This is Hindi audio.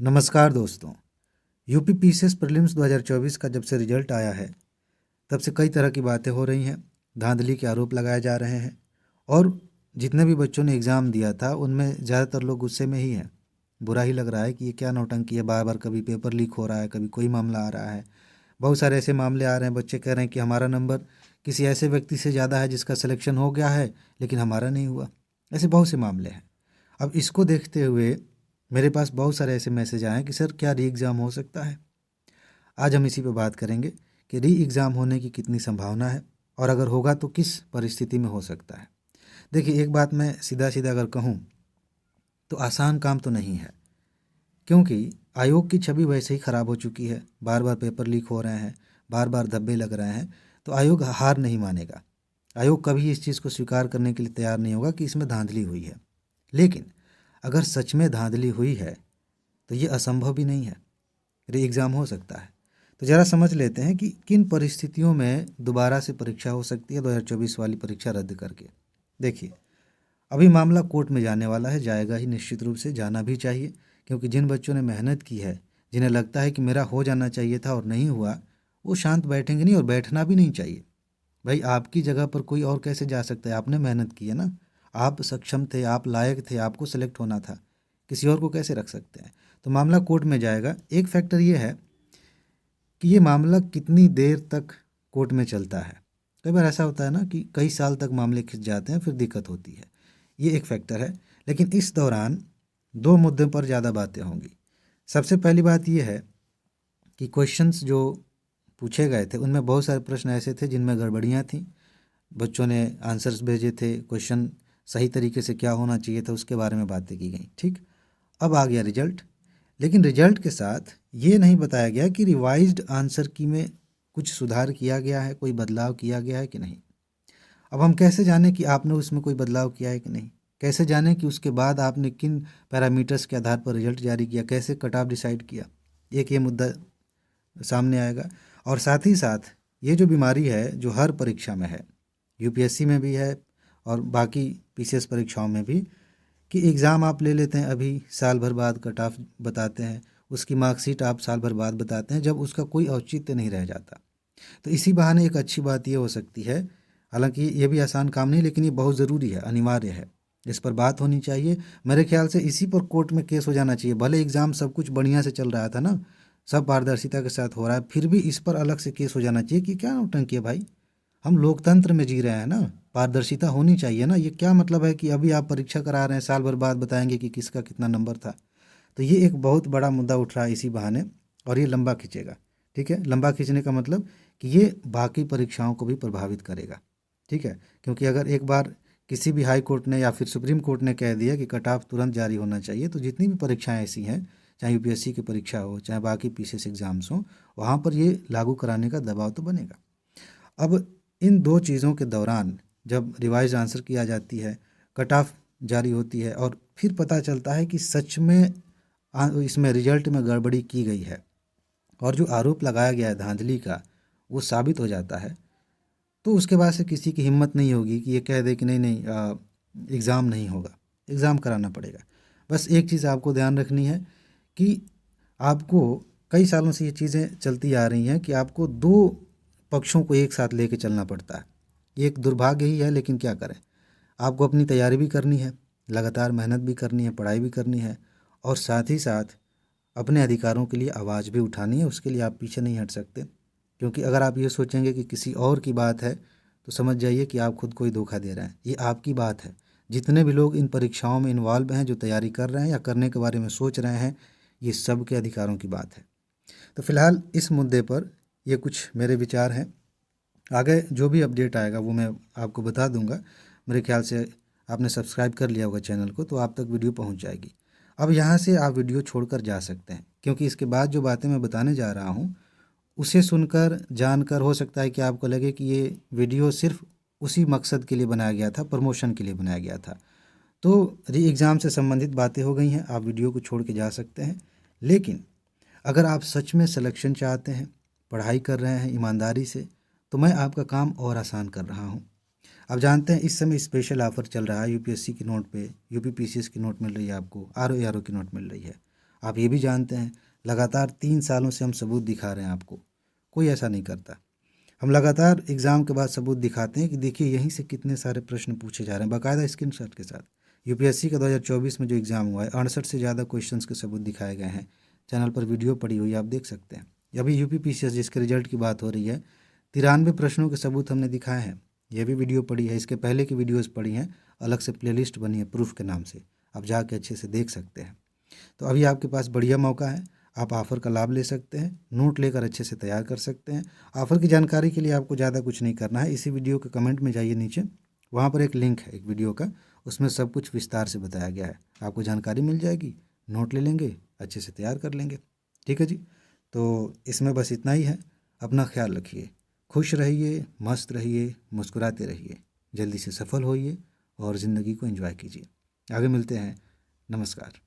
नमस्कार दोस्तों। यूपी पीसीएस प्रीलिम्स 2024 का जब से रिजल्ट आया है तब से कई तरह की बातें हो रही हैं, धांधली के आरोप लगाए जा रहे हैं और जितने भी बच्चों ने एग्ज़ाम दिया था उनमें ज़्यादातर लोग गुस्से में ही हैं। बुरा ही लग रहा है कि ये क्या नौटंकी है, बार बार कभी पेपर लीक हो रहा है, कभी कोई मामला आ रहा है। बहुत सारे ऐसे मामले आ रहे हैं, बच्चे कह रहे हैं कि हमारा नंबर किसी ऐसे व्यक्ति से ज़्यादा है जिसका सिलेक्शन हो गया है लेकिन हमारा नहीं हुआ। ऐसे बहुत से मामले हैं। अब इसको देखते हुए मेरे पास बहुत सारे ऐसे मैसेज आए हैं कि सर क्या री एग्ज़ाम हो सकता है। आज हम इसी पे बात करेंगे कि री एग्ज़ाम होने की कितनी संभावना है और अगर होगा तो किस परिस्थिति में हो सकता है। देखिए, एक बात मैं सीधा सीधा अगर कहूँ तो आसान काम तो नहीं है, क्योंकि आयोग की छवि वैसे ही ख़राब हो चुकी है। बार बार पेपर लीक हो रहे हैं, बार बार धब्बे लग रहे हैं, तो आयोग हार नहीं मानेगा। आयोग कभी इस चीज़ को स्वीकार करने के लिए तैयार नहीं होगा कि इसमें धांधली हुई है। लेकिन अगर सच में धांधली हुई है तो ये असंभव भी नहीं है, री एग्ज़ाम हो सकता है। तो ज़रा समझ लेते हैं कि किन परिस्थितियों में दोबारा से परीक्षा हो सकती है 2024 वाली परीक्षा रद्द करके। देखिए, अभी मामला कोर्ट में जाने वाला है, जाएगा ही, निश्चित रूप से जाना भी चाहिए, क्योंकि जिन बच्चों ने मेहनत की है, जिन्हें लगता है कि मेरा हो जाना चाहिए था और नहीं हुआ, वो शांत बैठेंगे नहीं और बैठना भी नहीं चाहिए। भाई, आपकी जगह पर कोई और कैसे जा सकता है? आपने मेहनत की है ना, आप सक्षम थे, आप लायक थे, आपको सेलेक्ट होना था, किसी और को कैसे रख सकते हैं? तो मामला कोर्ट में जाएगा। एक फैक्टर ये है कि ये मामला कितनी देर तक कोर्ट में चलता है। कई बार ऐसा होता है ना कि कई साल तक मामले खिंच जाते हैं, फिर दिक्कत होती है। ये एक फैक्टर है। लेकिन इस दौरान दो मुद्दों पर ज़्यादा बातें होंगी। सबसे पहली बात ये है कि क्वेश्चंस जो पूछे गए थे उनमें बहुत सारे प्रश्न ऐसे थे जिनमें गड़बड़ियाँ थीं। बच्चों ने आंसर्स भेजे थे, क्वेश्चन सही तरीके से क्या होना चाहिए था उसके बारे में बातें की गई। ठीक, अब आ गया रिजल्ट। लेकिन रिजल्ट के साथ ये नहीं बताया गया कि रिवाइज्ड आंसर की में कुछ सुधार किया गया है, कोई बदलाव किया गया है कि नहीं। अब हम कैसे जानें कि आपने उसमें कोई बदलाव किया है कि नहीं? कैसे जानें कि उसके बाद आपने किन पैरामीटर्स के आधार पर रिजल्ट जारी किया, कैसे कट ऑफ डिसाइड किया? एक ये मुद्दा सामने आएगा। और साथ ही साथ ये जो बीमारी है जो हर परीक्षा में है, यूपीएससी में भी है और बाकी पीसीएस परीक्षाओं में भी, कि एग्ज़ाम आप ले लेते हैं, अभी साल भर बाद कट ऑफ बताते हैं, उसकी मार्कशीट आप साल भर बाद बताते हैं, जब उसका कोई औचित्य नहीं रह जाता। तो इसी बहाने एक अच्छी बात ये हो सकती है, हालांकि ये भी आसान काम नहीं, लेकिन ये बहुत ज़रूरी है, अनिवार्य है, इस पर बात होनी चाहिए। मेरे ख्याल से इसी पर कोर्ट में केस हो जाना चाहिए। भले एग्ज़ाम सब कुछ बढ़िया से चल रहा था ना, सब पारदर्शिता के साथ हो रहा है, फिर भी इस पर अलग से केस हो जाना चाहिए कि क्या नौटंकी है भाई। हम लोकतंत्र में जी रहे हैं ना, पारदर्शिता होनी चाहिए ना। ये क्या मतलब है कि अभी आप परीक्षा करा रहे हैं, साल भर बाद बताएंगे कि किसका कितना नंबर था। तो ये एक बहुत बड़ा मुद्दा उठ रहा है इसी बहाने, और ये लंबा खींचेगा। ठीक है, लंबा खींचने का मतलब कि ये बाकी परीक्षाओं को भी प्रभावित करेगा। ठीक है, क्योंकि अगर एक बार किसी भी हाई कोर्ट ने या फिर सुप्रीम कोर्ट ने कह दिया कि कट ऑफ तुरंत जारी होना चाहिए, तो जितनी भी परीक्षाएं ऐसी हैं, चाहे यूपीएससी की परीक्षा हो, चाहे बाकी पीसीएस एग्जाम्स हों, वहाँ पर ये लागू कराने का दबाव तो बनेगा। अब इन दो चीज़ों के दौरान जब रिवाइज आंसर किया जाती है, कट ऑफ जारी होती है और फिर पता चलता है कि सच में इसमें रिजल्ट में गड़बड़ी की गई है और जो आरोप लगाया गया है धांधली का वो साबित हो जाता है, तो उसके बाद से किसी की हिम्मत नहीं होगी कि ये कह दे कि नहीं नहीं, एग्ज़ाम नहीं होगा, एग्ज़ाम कराना पड़ेगा। बस एक चीज़ आपको ध्यान रखनी है कि आपको, कई सालों से ये चीज़ें चलती आ रही हैं कि आपको दो पक्षों को एक साथ लेके चलना पड़ता है। ये एक दुर्भाग्य ही है, लेकिन क्या करें। आपको अपनी तैयारी भी करनी है, लगातार मेहनत भी करनी है, पढ़ाई भी करनी है और साथ ही साथ अपने अधिकारों के लिए आवाज़ भी उठानी है। उसके लिए आप पीछे नहीं हट सकते, क्योंकि अगर आप ये सोचेंगे कि किसी और की बात है तो समझ जाइए कि आप खुद को ही धोखा दे रहे हैं। ये आपकी बात है। जितने भी लोग इन परीक्षाओं में इन्वॉल्व हैं, जो तैयारी कर रहे हैं या करने के बारे में सोच रहे हैं, ये सब के अधिकारों की बात है। तो फिलहाल इस मुद्दे पर ये कुछ मेरे विचार हैं। आगे जो भी अपडेट आएगा वो मैं आपको बता दूंगा। मेरे ख्याल से आपने सब्सक्राइब कर लिया होगा चैनल को, तो आप तक वीडियो पहुंच जाएगी। अब यहाँ से आप वीडियो छोड़कर जा सकते हैं, क्योंकि इसके बाद जो बातें मैं बताने जा रहा हूँ उसे सुनकर जानकर हो सकता है कि आपको लगे कि ये वीडियो सिर्फ उसी मकसद के लिए बनाया गया था, प्रमोशन के लिए बनाया गया था। तो री एग्ज़ाम से संबंधित बातें हो गई हैं, आप वीडियो को छोड़ के जा सकते हैं। लेकिन अगर आप सच में सिलेक्शन चाहते हैं, पढ़ाई कर रहे हैं ईमानदारी से, तो मैं आपका काम और आसान कर रहा हूँ। आप जानते हैं इस समय स्पेशल ऑफ़र चल रहा है, यूपीएससी की नोट पे यूपी पीसीएस की नोट मिल रही है, आपको आरओ की नोट मिल रही है। आप ये भी जानते हैं लगातार 3 सालों से हम सबूत दिखा रहे हैं आपको, कोई ऐसा नहीं करता। हम लगातार एग्ज़ाम के बाद सबूत दिखाते हैं कि देखिए यहीं से कितने सारे प्रश्न पूछे जा रहे हैं, बाकायदा स्क्रीनशॉट के साथ। यूपीएससी का 2024 में जो एग्ज़ाम हुआ है 68 से ज़्यादा क्वेश्चंस के सबूत दिखाए गए हैं। चैनल पर वीडियो पड़ी हुई है, आप देख सकते हैं। अभी यूपी पीसीएस जिसके रिजल्ट की बात हो रही है, 93 प्रश्नों के सबूत हमने दिखाए हैं। यह भी वीडियो पड़ी है, इसके पहले की वीडियोज़ पड़ी हैं, अलग से प्लेलिस्ट बनी है प्रूफ के नाम से, आप जाके अच्छे से देख सकते हैं। तो अभी आपके पास बढ़िया मौका है, आप ऑफ़र का लाभ ले सकते हैं, नोट लेकर अच्छे से तैयार कर सकते हैं। ऑफ़र की जानकारी के लिए आपको ज़्यादा कुछ नहीं करना है, इसी वीडियो के कमेंट में जाइए नीचे, वहाँ पर एक लिंक है एक वीडियो का, उसमें सब कुछ विस्तार से बताया गया है। आपको जानकारी मिल जाएगी, नोट ले लेंगे, अच्छे से तैयार कर लेंगे। ठीक है जी, तो इसमें बस इतना ही है। अपना ख्याल रखिए, खुश रहिए, मस्त रहिए, मुस्कुराते रहिए, जल्दी से सफल होइए और ज़िंदगी को एंजॉय कीजिए। आगे मिलते हैं। नमस्कार।